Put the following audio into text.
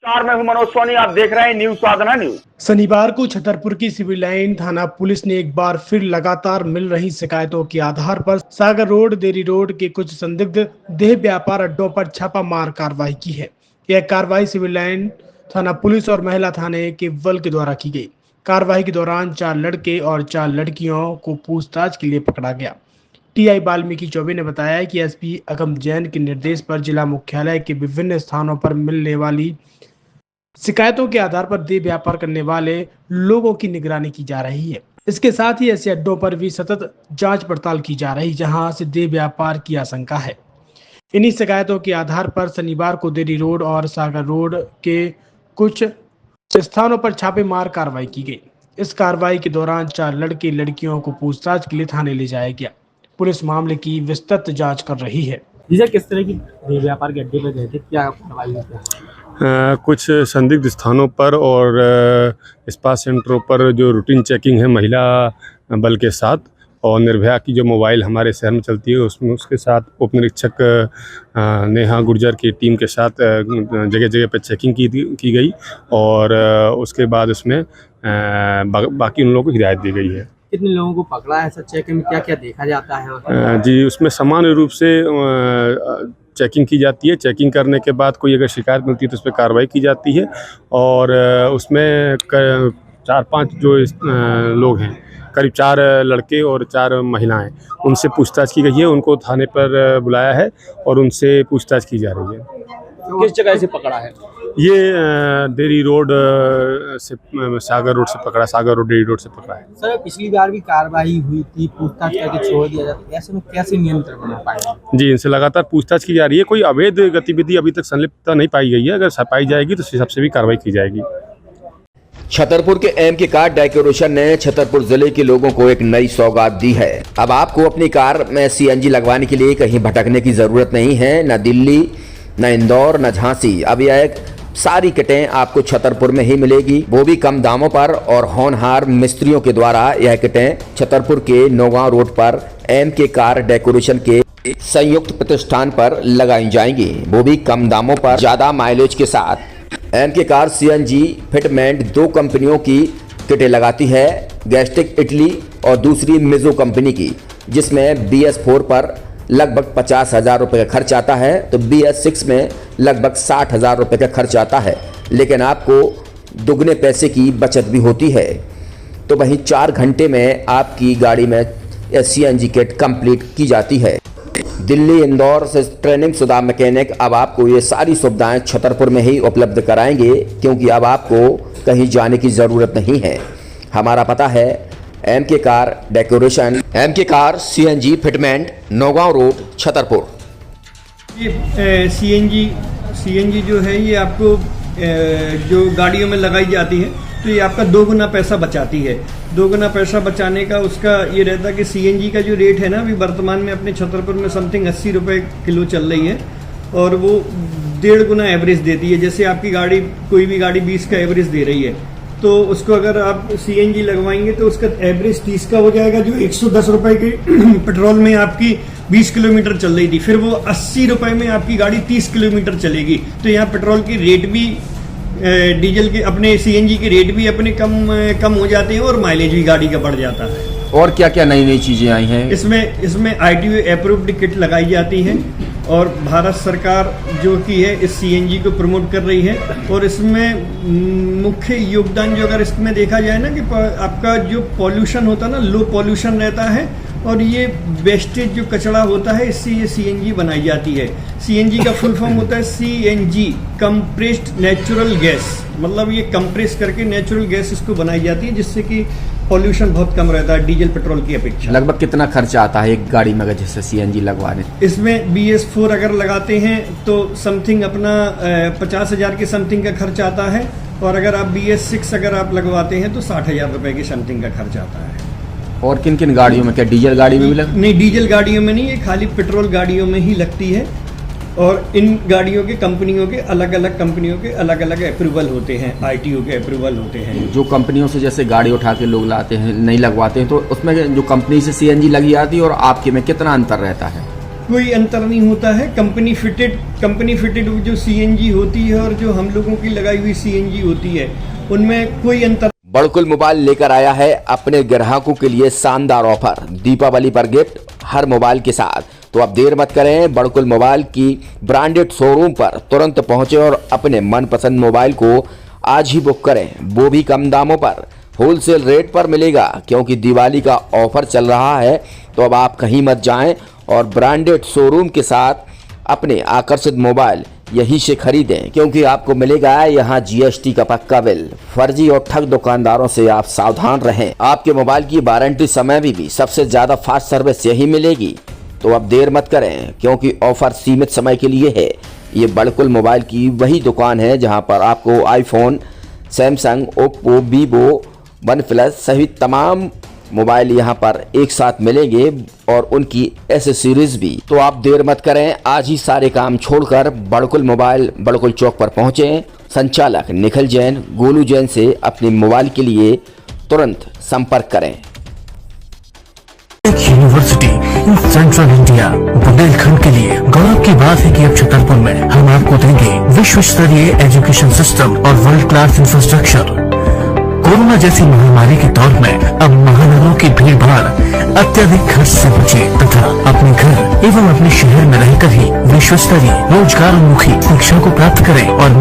मैं हूं मनोज सोनी, आप देख रहे हैं न्यूज साधना न्यूज। शनिवार को छतरपुर की सिविल लाइन थाना पुलिस ने एक बार फिर लगातार मिल रही शिकायतों के आधार पर सागर रोड, देरी रोड के कुछ संदिग्ध देह व्यापार अड्डों पर छापामार कार्रवाई की है। यह कार्रवाई सिविल लाइन थाना पुलिस और महिला थाने के बल के द्वारा की गई। कार्रवाई के दौरान 4 लड़के और 4 लड़कियों को पूछताछ के लिए पकड़ा गया। टीआई वाल्मीकि चौबे ने बताया कि एसपी अगम जैन के निर्देश पर जिला मुख्यालय के विभिन्न स्थानों पर मिलने वाली शिकायतों के आधार पर देह व्यापार करने वाले लोगों की निगरानी की जा रही है। इसके साथ ही ऐसे अड्डों पर भी सतत जांच पड़ताल की जा रही, जहां से देह व्यापार की आशंका है। इन्हीं शिकायतों के आधार पर शनिवार को देरी रोड और सागर रोड के कुछ स्थानों पर छापेमार कार्रवाई की गई। इस कार्रवाई के दौरान 4 लड़के लड़कियों को पूछताछ के लिए थाने ले जाया गया। पुलिस मामले की विस्तृत जांच कर रही है। किस तरह की देह व्यापार के अड्डे पर गए थे, क्या कार्रवाई हुई? कुछ संदिग्ध स्थानों पर और स्पा सेंटरों पर जो रूटीन चेकिंग है महिला बल के साथ, और निर्भया की जो मोबाइल हमारे शहर में चलती है उसमें उसके साथ उप निरीक्षक नेहा गुर्जर की टीम के साथ जगह जगह पर चेकिंग की गई, और उसके बाद उसमें बाकी उन लोगों को हिदायत दी गई है। कितने लोगों को पकड़ा है? ऐसा चेकिंग में क्या क्या देखा जाता है? जी, उसमें सामान्य रूप से चेकिंग की जाती है। चेकिंग करने के बाद कोई अगर शिकायत मिलती है तो उस पर कार्रवाई की जाती है, और उसमें 4-5 जो लोग हैं, करीब 4 लड़के और 4 महिलाएं, उनसे पूछताछ की गई है। उनको थाने पर बुलाया है और उनसे पूछताछ की जा रही है। किस जगह से पकड़ा है? ये देरी रोड से सागर रोड से पकड़ा, सागर रोड देरी रोड से पकड़ा है। सर, पिछली बार भी कार्रवाई हुई थी, पूछताछ करके छोड़ दिया जाता है, ऐसे में कैसे नियंत्रण बना पाएंगे? जी, इनसे लगातार पूछताछ की जा रही है। कोई अवैध गतिविधि अभी तक संलिप्तता नहीं पाई गई है। अगर पाई जाएगी तो सबसे भी कार्रवाई की जाएगी। छतरपुर के एमके कार डेकोरेशन ने छतरपुर जिले के लोगों को एक नई सौगात दी है। अब आपको अपनी कार में सीएनजी लगवाने के लिए कहीं भटकने की जरूरत नहीं है, न दिल्ली, न इंदौर, न झांसी। अब यह एक सारी किटें आपको छतरपुर में ही मिलेगी, वो भी कम दामों पर, और होनहार मिस्त्रियों के द्वारा यह किटें छतरपुर के नौगांव रोड पर एमके कार डेकोरेशन के संयुक्त प्रतिष्ठान पर लगाई जाएंगी, वो भी कम दामों पर, ज्यादा माइलेज के साथ। एमके कार सीएनजी फिटमेंट 2 कंपनियों की किटें लगाती है, गैस्टिक इटली और दूसरी मिजो कंपनी की, जिसमें BS4 पर लगभग 50,000 रुपये का खर्च आता है, तो BS6 में लगभग 60,000 रुपये का खर्च आता है, लेकिन आपको दुगने पैसे की बचत भी होती है। तो वहीं 4 घंटे में आपकी गाड़ी में CNG किट कंप्लीट की जाती है। दिल्ली, इंदौर से ट्रेनिंग शुदा मैकेनिक अब आपको ये सारी सुविधाएं छतरपुर में ही उपलब्ध कराएंगे, क्योंकि अब आपको कहीं जाने की ज़रूरत नहीं है। हमारा पता है MK car decoration, MK car CNG fitment, Naugaon road, Chhatarpur. ये सीएनजी जो है ये आपको जो गाड़ियों में लगाई जाती है तो ये आपका 2 गुना पैसा बचाती है। 2 गुना पैसा बचाने का उसका ये रहता है कि सीएनजी का जो रेट है ना, अभी वर्तमान में अपने छतरपुर में समथिंग 80 रुपये किलो चल रही है, और वो 1.5 गुना एवरेज देती है। जैसे आपकी गाड़ी, कोई भी गाड़ी 20 का एवरेज दे रही है, तो उसको अगर आप सीएनजी लगवाएंगे तो उसका एवरेज 30 का हो जाएगा, जो 110 रुपए के पेट्रोल में आपकी 20 किलोमीटर चल रही थी, फिर वो 80 रुपए में आपकी गाड़ी 30 किलोमीटर चलेगी। तो यहाँ पेट्रोल की रेट भी, डीजल के, अपने सीएनजी के रेट भी अपने कम हो जाते हैं, और माइलेज भी गाड़ी का बढ़ जाता है। और क्या क्या नई नई चीजें आई हैं? इसमें ITO अप्रूव्ड किट लगाई जाती है, और भारत सरकार जो की है इस सीएनजी को प्रमोट कर रही है। और इसमें मुख्य योगदान जो अगर इसमें देखा जाए ना, कि आपका जो पॉल्यूशन होता है ना, लो पॉल्यूशन रहता है, और ये वेस्टेज जो कचरा होता है, इससे ये सीएनजी बनाई जाती है। सीएनजी का फुल फॉर्म होता है CNG, कंप्रेस्ड नेचुरल गैस, मतलब ये कंप्रेस करके नेचुरल गैस इसको बनाई जाती है, जिससे कि पॉल्यूशन बहुत कम रहता है डीजल पेट्रोल की अपेक्षा। लगभग कितना खर्चा आता है एक गाड़ी में अगर जैसे CNG लगवाने? इसमें BS4 अगर लगाते हैं तो समथिंग अपना 50,000 के समथिंग का खर्च आता है, और अगर आप BS6 अगर आप लगवाते हैं तो 60,000 रुपए के समथिंग का खर्च आता है। और किन किन गाड़ियों में? क्या डीजल गाड़ी में भी नहीं, डीजल गाड़ियों में नहीं, ये खाली पेट्रोल गाड़ियों में ही लगती है। और इन गाड़ियों के कंपनियों के अलग अलग अप्रूवल होते हैं, ITO के अप्रूवल होते हैं। जो कंपनियों से जैसे गाड़ी उठा के लोग लाते हैं, नहीं लगवाते हैं, तो उसमें जो कंपनी से CNG लगी आती है और आपके में कितना अंतर रहता है? कोई अंतर नहीं होता है। कंपनी फिटेड जो सीएनजी होती है और जो हम लोगों की लगाई हुई सीएनजी होती है, उनमें कोई अंतर। बड़कुल मोबाइल लेकर आया है अपने ग्राहकों के लिए शानदार ऑफर, दीपावली पर गिफ्ट हर मोबाइल के साथ। तो अब देर मत करें, बड़कुल मोबाइल की ब्रांडेड शोरूम पर तुरंत पहुंचे और अपने मनपसंद मोबाइल को आज ही बुक करें, वो भी कम दामों पर, होलसेल रेट पर मिलेगा, क्योंकि दिवाली का ऑफर चल रहा है। तो अब आप कहीं मत जाएं और ब्रांडेड शोरूम के साथ अपने आकर्षित मोबाइल यहीं से खरीदें, क्योंकि आपको मिलेगा यहाँ जीएसटी का पक्का बिल। फर्जी और ठग दुकानदारों से आप सावधान रहें। आपके मोबाइल की वारंटी समय में भी सबसे ज्यादा फास्ट सर्विस यही मिलेगी। तो अब देर मत करें, क्योंकि ऑफर सीमित समय के लिए है। ये बड़कुल मोबाइल की वही दुकान है जहां पर आपको iPhone, Samsung, Oppo, Vivo, OnePlus सहित तमाम मोबाइल यहां पर एक साथ मिलेंगे और उनकी एसेसरीज भी। तो आप देर मत करें, आज ही सारे काम छोड़कर बड़कुल मोबाइल बड़कुल चौक पर पहुंचें। संचालक निखिल जैन, गोलू जैन से अपने मोबाइल के लिए तुरंत संपर्क करें। University in central India Bundelkhand के लिए गौरव की बात है कि अब छतरपुर में हम आपको देंगे विश्व स्तरीय एजुकेशन सिस्टम और वर्ल्ड क्लास इंफ्रास्ट्रक्चर। कोरोना जैसी महामारी के दौर में अब महानगरों की भीड़ भाड़ अत्यधिक खर्च से बचे तथा अपने घर एवं अपने शहर में रहकर ही विश्व स्तरीय रोजगार उन्मुखी शिक्षा को प्राप्त करें और